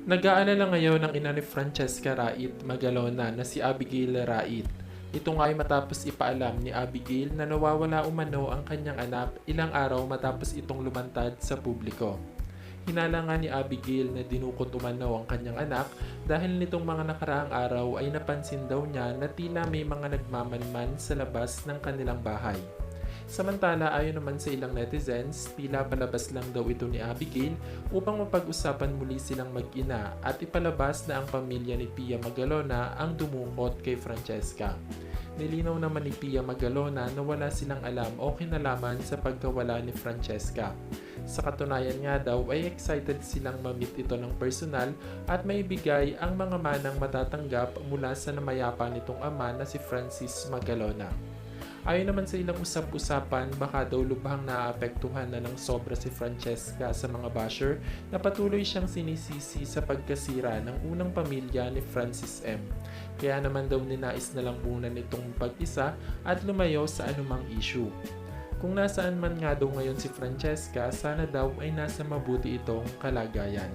Nag-aalala ngayon ang ina ni Francesca Rait Magalona na si Abigail Rait. Ito nga ay matapos ipaalam ni Abigail na nawawala umano ang kanyang anak ilang araw matapos itong lumantad sa publiko. Hinala nga ni Abigail na dinukot umano ang kanyang anak dahil nitong mga nakaraang araw ay napansin daw niya na tila may mga nagmamanman sa labas ng kanilang bahay. Samantala, ayon naman sa ilang netizens, tila palabas lang daw ito ni Abigail upang mapag-usapan muli silang mag-ina at ipalabas na ang pamilya ni Pia Magalona ang dumukot kay Francesca. Nilinaw naman ni Pia Magalona na wala silang alam o kinalaman sa pagkawala ni Francesca. Sa katunayan nga daw ay excited silang ma-meet ito ng personal at maibigay ang mga manang matatanggap mula sa namayapa nitong ama na si Francis Magalona. Ayon naman sa ilang usap-usapan, baka daw lubhang naapektuhan na ng sobra si Francesca sa mga basher na patuloy siyang sinisisi sa pagkasira ng unang pamilya ni Francis M. Kaya naman daw ninais na lang muna nitong pag-isa at lumayo sa anumang issue. Kung nasaan man nga daw ngayon si Francesca, sana daw ay nasa mabuti itong kalagayan.